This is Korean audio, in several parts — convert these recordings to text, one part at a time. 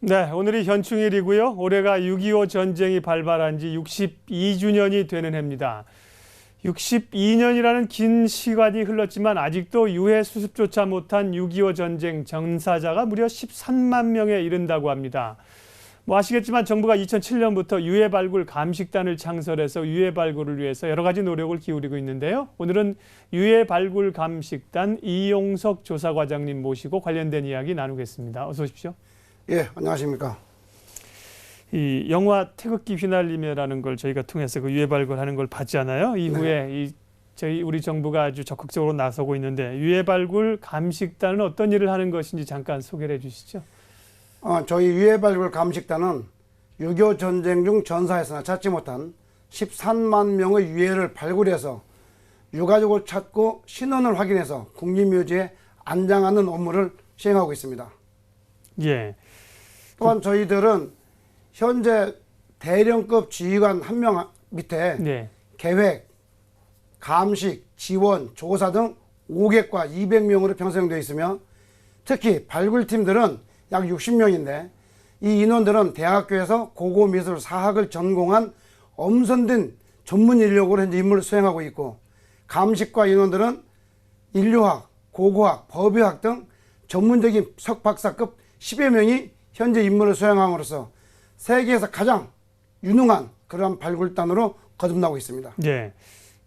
네, 오늘이 현충일이고요. 올해가 6.25 전쟁이 발발한 지 62주년이 되는 해입니다. 62년이라는 긴 시간이 흘렀지만 아직도 유해 수습조차 못한 6.25 전쟁 전사자가 무려 13만 명에 이른다고 합니다. 아시겠지만 정부가 2007년부터 유해 발굴 감식단을 창설해서 유해 발굴을 위해서 여러 가지 노력을 기울이고 있는데요. 오늘은 유해 발굴 감식단 이용석 조사과장님 모시고 관련된 이야기 나누겠습니다. 어서 오십시오. 예, 안녕하십니까. 이 영화 태극기 휘날리며라는 걸 저희가 통해서 그 유해 발굴하는 걸 봤잖아요. 이후에 우리 정부가 아주 적극적으로 나서고 있는데 유해 발굴 감식단은 어떤 일을 하는 것인지 잠깐 소개를 해주시죠. 저희 유해 발굴 감식단은 6.25 전쟁 중 전사에서나 찾지 못한 13만 명의 유해를 발굴해서 유가족을 찾고 신원을 확인해서 국립묘지에 안장하는 업무를 시행하고 있습니다. 예. 또한 저희들은 현재 대령급 지휘관 한 명 밑에 네. 계획, 감식, 지원, 조사 등 5객과 200명으로 편성되어 있으며 특히 발굴팀들은 약 60명인데 이 인원들은 대학교에서 고고미술 사학을 전공한 엄선된 전문 인력으로 현재 임무를 수행하고 있고 감식과 인원들은 인류학, 고고학, 법의학 등 전문적인 석박사급 10여 명이 현재 임무를 수행함으로써 세계에서 가장 유능한 그러한 발굴단으로 거듭나고 있습니다. 네.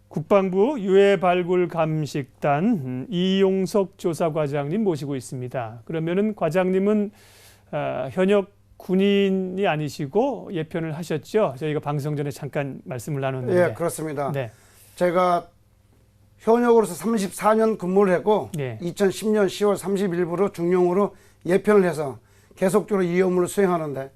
국방부 유해 발굴 감식단 이용석 조사과장님 모시고 있습니다. 그러면은 과장님은 현역 군인이 아니시고 예편을 하셨죠? 저희가 방송 전에 잠깐 말씀을 나눴는데. 예, 그렇습니다. 네. 제가 현역으로서 34년 근무를 했고 네. 2010년 10월 30일부로 중용으로 예편을 해서 계속적으로 이 업무를 수행하는데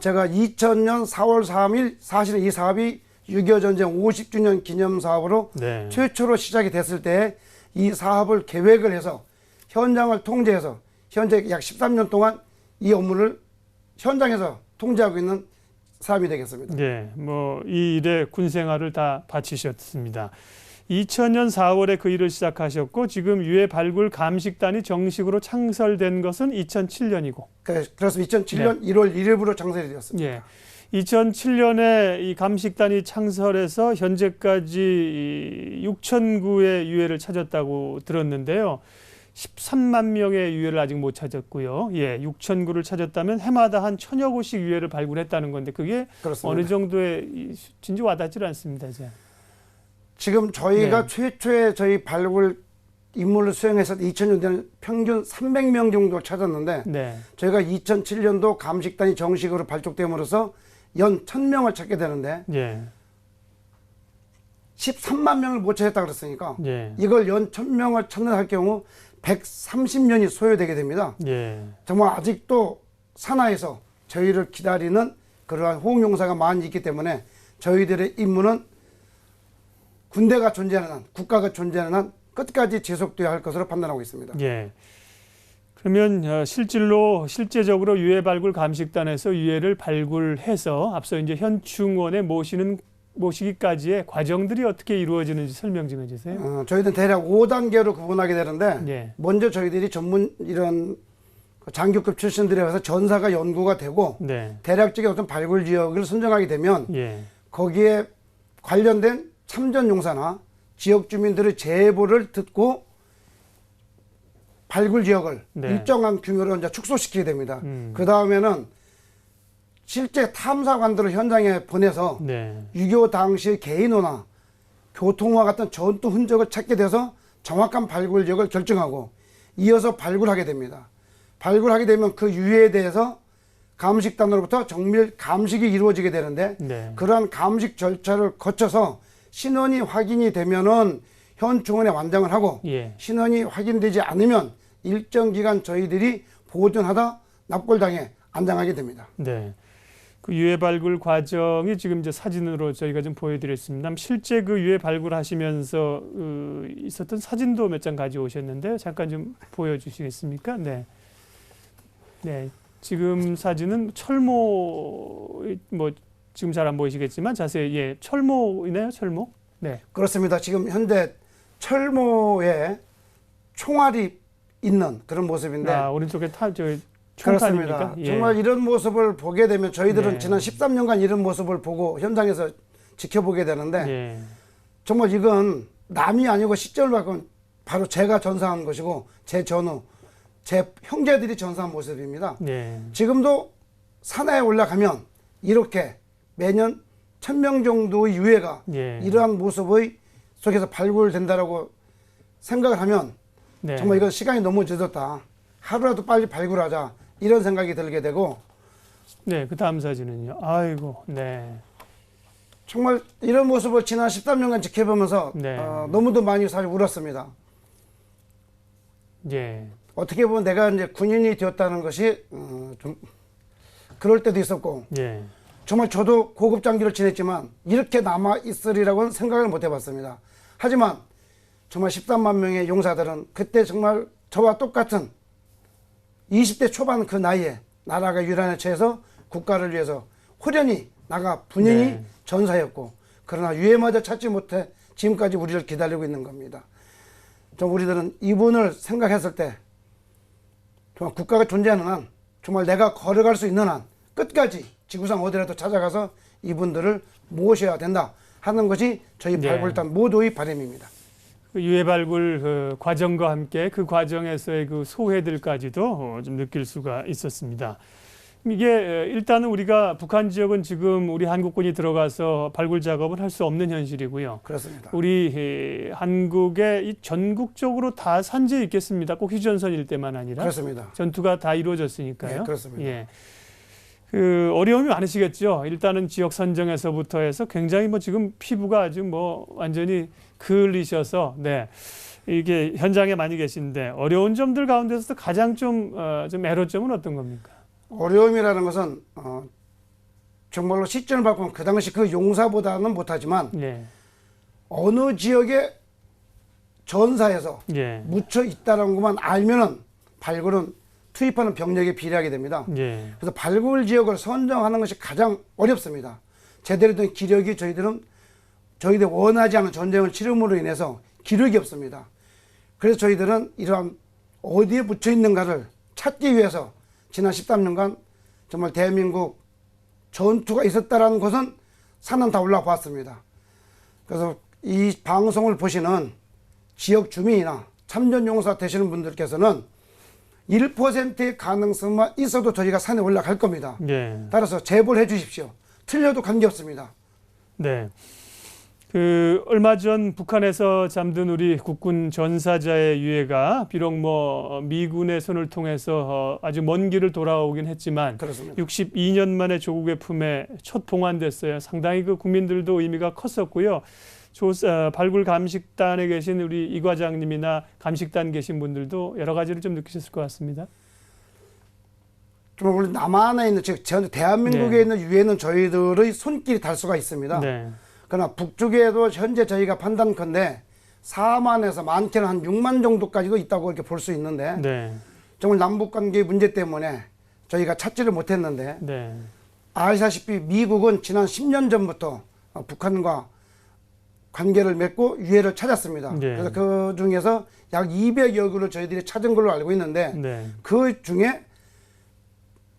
제가 2000년 4월 3일 사실은 이 사업이 6.25 전쟁 50주년 기념 사업으로 네. 최초로 시작이 됐을 때 이 사업을 계획을 해서 현장을 통제해서 현재 약 13년 동안 이 업무를 현장에서 통제하고 있는 사람이 되겠습니다. 네, 이 일에 군 생활을 다 바치셨습니다. 2000년 4월에 그 일을 시작하셨고 지금 유해 발굴 감식단이 정식으로 창설된 것은 2007년이고. 그래서 2007년 네. 1월 1일부로 창설이 되었습니다. 예. 2007년에 이 감식단이 창설해서 현재까지 6,000구의 유해를 찾았다고 들었는데요. 13만 명의 유해를 아직 못 찾았고요. 예, 6,000구를 찾았다면 해마다 한 1,000여 구씩 유해를 발굴했다는 건데 그게 그렇습니다. 어느 정도의 수치인지 와닿질 않습니다. 이제. 지금 저희가 네. 최초의 저희 발굴 임무를 수행해서 2000년대는 평균 300명 정도 찾았는데 네. 저희가 2007년도 감식단이 정식으로 발족됨으로써 연 1000명을 찾게 되는데 예. 13만 명을 못 찾았다 그랬으니까 예. 이걸 연 1000명을 찾는 할 경우 130년이 소요되게 됩니다. 예. 정말 아직도 산하에서 저희를 기다리는 그러한 호응용사가 많이 있기 때문에 저희들의 임무는 군대가 존재하는 한, 국가가 존재하는 한 끝까지 지속되어야 할 것으로 판단하고 있습니다. 예. 그러면 실제적으로 유해 발굴 감식단에서 유해를 발굴해서 앞서 이제 현충원에 모시기까지의 과정들이 어떻게 이루어지는지 설명 좀 해주세요. 저희들은 대략 5단계로 구분하게 되는데 예. 먼저 저희들이 전문 이런 장교급 출신들에 의해서 전사가 연구가 되고 네. 대략적인 어떤 발굴 지역을 선정하게 되면 예. 거기에 관련된 참전 용사나 지역 주민들의 제보를 듣고 발굴 지역을 네. 일정한 규모로 이제 축소시키게 됩니다. 그 다음에는 실제 탐사관들을 현장에 보내서 네. 6.25 당시 개인호나 교통화 같은 전투 흔적을 찾게 돼서 정확한 발굴 지역을 결정하고 이어서 발굴하게 됩니다. 발굴하게 되면 그 유해에 대해서 감식단으로부터 정밀 감식이 이루어지게 되는데 네. 그러한 감식 절차를 거쳐서 신원이 확인이 되면은 현충원에 완장을 하고 예. 신원이 확인되지 않으면 일정 기간 저희들이 보존하다 납골당에 안장하게 됩니다. 네. 그 유해 발굴 과정이 지금 이제 사진으로 저희가 좀 보여드렸습니다. 실제 그 유해 발굴하시면서 있었던 사진도 몇 장 가져오셨는데요. 잠깐 좀 보여주시겠습니까? 네. 네. 지금 사진은 철모 지금 잘 안 보이시겠지만 자세히 철모이네요. 철모. 네. 그렇습니다. 지금 현재 철모에 총알이 있는 그런 모습인데 오른쪽에 총탄입니까? 그렇습니다. 예. 정말 이런 모습을 보게 되면 저희들은 네. 지난 13년간 이런 모습을 보고 현장에서 지켜보게 되는데 예. 정말 이건 남이 아니고 시점을 바꾼 바로 제가 전사한 것이고 제 전후 제 형제들이 전사한 모습입니다. 예. 지금도 산에 올라가면 이렇게 매년 1000명 정도의 유해가 예. 이러한 모습의 속에서 발굴된다라고 생각을 하면 네. 정말 이건 시간이 너무 늦었다. 하루라도 빨리 발굴하자. 이런 생각이 들게 되고 네, 그 다음 사진은요. 아이고, 네. 정말 이런 모습을 지난 13년간 지켜보면서 네. 너무도 많이 사실 울었습니다. 예. 어떻게 보면 내가 이제 군인이 되었다는 것이 좀 그럴 때도 있었고 예. 정말 저도 고급 장기를 지냈지만 이렇게 남아 있으리라고는 생각을 못 해봤습니다. 하지만 정말 13만 명의 용사들은 그때 정말 저와 똑같은 20대 초반 그 나이에 나라가 유란에 처해서 국가를 위해서 호련히 나가 분연히 네. 전사였고 그러나 유해마저 찾지 못해 지금까지 우리를 기다리고 있는 겁니다. 좀 우리들은 이분을 생각했을 때 정말 국가가 존재하는 한 정말 내가 걸어갈 수 있는 한 끝까지 지구상 어디라도 찾아가서 이분들을 모셔야 된다 하는 것이 저희 네. 발굴단 모두의 바람입니다. 그 유해 발굴 그 과정과 함께 그 과정에서의 그 소회들까지도 좀 느낄 수가 있었습니다. 이게 일단은 우리가 북한 지역은 지금 우리 한국군이 들어가서 발굴 작업을 할 수 없는 현실이고요. 그렇습니다. 우리 한국의 이 전국적으로 다 산지에 있겠습니다. 꼭 휴전선 일대만 아니라 그렇습니다. 전투가 다 이루어졌으니까요. 네, 그렇습니다. 예. 그 어려움이 많으시겠죠. 일단은 지역 선정에서부터 해서 굉장히 뭐 지금 피부가 아주 뭐 완전히 그을리셔서 네. 이게 현장에 많이 계신데 어려운 점들 가운데서 가장 좀 애로점은 어떤 겁니까? 어려움이라는 것은 정말로 시점을 바꾸면 그 당시 그 용사보다는 못하지만 예. 어느 지역에 전사에서 예. 묻혀 있다는 것만 알면은 발굴은 투입하는 병력에 비례하게 됩니다. 예. 그래서 발굴 지역을 선정하는 것이 가장 어렵습니다. 제대로 된 기력이 저희들 원하지 않은 전쟁을 치름으로 인해서 기력이 없습니다. 그래서 저희들은 이러한 어디에 묻혀 있는가를 찾기 위해서 지난 13년간 정말 대한민국 전투가 있었다라는 것은 산은 다 올라와 봤습니다. 그래서 이 방송을 보시는 지역 주민이나 참전용사 되시는 분들께서는 1%의 가능성만 있어도 저희가 산에 올라갈 겁니다. 예. 따라서 제보를 해 주십시오. 틀려도 관계없습니다. 네. 그 얼마 전 북한에서 잠든 우리 국군 전사자의 유해가 비록 뭐 미군의 손을 통해서 아주 먼 길을 돌아오긴 했지만 그렇습니다. 62년 만에 조국의 품에 첫 봉환됐어요. 상당히 그 국민들도 의미가 컸었고요. 발굴 감식단에 계신 우리 이 과장님이나 감식단 계신 분들도 여러 가지를 좀 느끼셨을 것 같습니다. 좀 우리 남한에 있는 즉 대한민국에 네. 있는 유해는 저희들의 손길이 닿을 수가 있습니다. 네. 그러나 북쪽에도 현재 저희가 판단컨대 4만에서 많게는 한 6만 정도까지도 있다고 이렇게 볼 수 있는데 네. 정말 남북관계 문제 때문에 저희가 찾지를 못했는데 네. 아시다시피 미국은 지난 10년 전부터 북한과 관계를 맺고 유해를 찾았습니다. 네. 그래서 그 중에서 약 200여 구를 저희들이 찾은 걸로 알고 있는데 네. 그 중에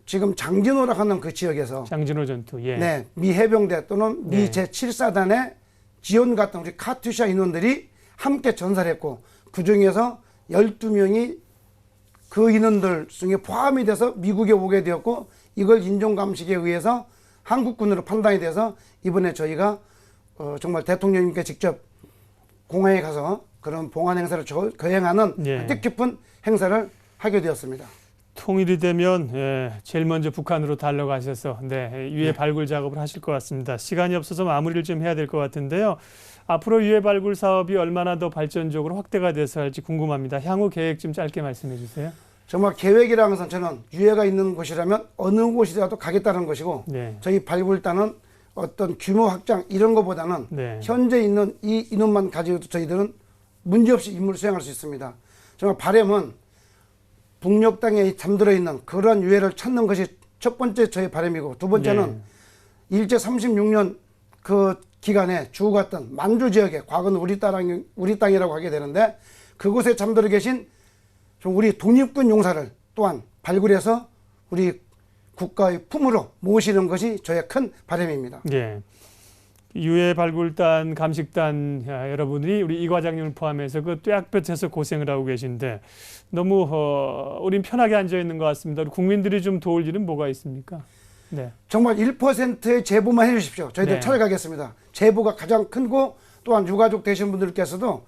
지금 장진호라 하는 그 지역에서 장진호 전투. 예. 네, 미 해병대 또는 미 네. 제7사단의 지원 같은 우리 카투샤 인원들이 함께 전사를 했고 그 중에서 12명이 그 인원들 중에 포함이 돼서 미국에 오게 되었고 이걸 인종감식에 의해서 한국군으로 판단이 돼서 이번에 저희가 정말 대통령님께 직접 공항에 가서 그런 봉환 행사를 거행하는 예. 뜻깊은 행사를 하게 되었습니다. 통일이 되면 제일 먼저 북한으로 달려가셔서 유해 발굴 작업을 하실 것 같습니다. 시간이 없어서 마무리를 좀 해야 될 것 같은데요. 앞으로 유해 발굴 사업이 얼마나 더 발전적으로 확대가 돼서 할지 궁금합니다. 향후 계획 좀 짧게 말씀해 주세요. 정말 계획이라는 것은 저는 유해가 있는 곳이라면 어느 곳이라도 가겠다는 것이고 네. 저희 발굴단은 어떤 규모 확장 이런 것보다는 네. 현재 있는 이 인원만 가지고도 저희들은 문제없이 임무를 수행할 수 있습니다. 정말 바람은 북녘 땅에 잠들어 있는 그러한 유해를 찾는 것이 첫 번째 저의 바람이고 두 번째는 일제 36년 그 기간에 죽어갔던 만주 지역에 과거는 우리 땅이라고 하게 되는데 그곳에 잠들어 계신 좀 우리 독립군 용사를 또한 발굴해서 우리 국가의 품으로 모시는 것이 저의 큰 바람입니다. 예. 유해 발굴단 감식단 여러분들이 우리 이 과장님을 포함해서 그 뙤약볕에서 고생을 하고 계신데 너무 우린 편하게 앉아 있는 것 같습니다. 우리 국민들이 좀 도울 일은 뭐가 있습니까? 네. 정말 1%의 제보만 해주십시오. 저희들 네. 찾아가겠습니다. 제보가 가장 큰고 또한 유가족 되신 분들께서도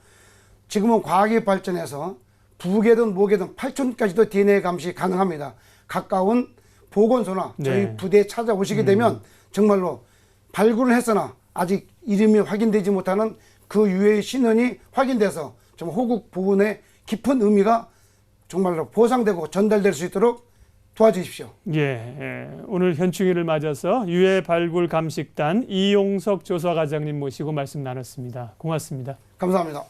지금은 과학이 발전해서 부계든 모계든 8촌까지도 DNA 감시 가능합니다. 가까운 보건소나 저희 네. 부대에 찾아오시게 되면 정말로 발굴을 했으나 아직 이름이 확인되지 못하는 그 유해의 신원이 확인돼서 좀 호국 부분의 깊은 의미가 정말로 보상되고 전달될 수 있도록 도와주십시오. 예, 오늘 현충일을 맞아서 유해 발굴 감식단 이용석 조사과장님 모시고 말씀 나눴습니다. 고맙습니다. 감사합니다.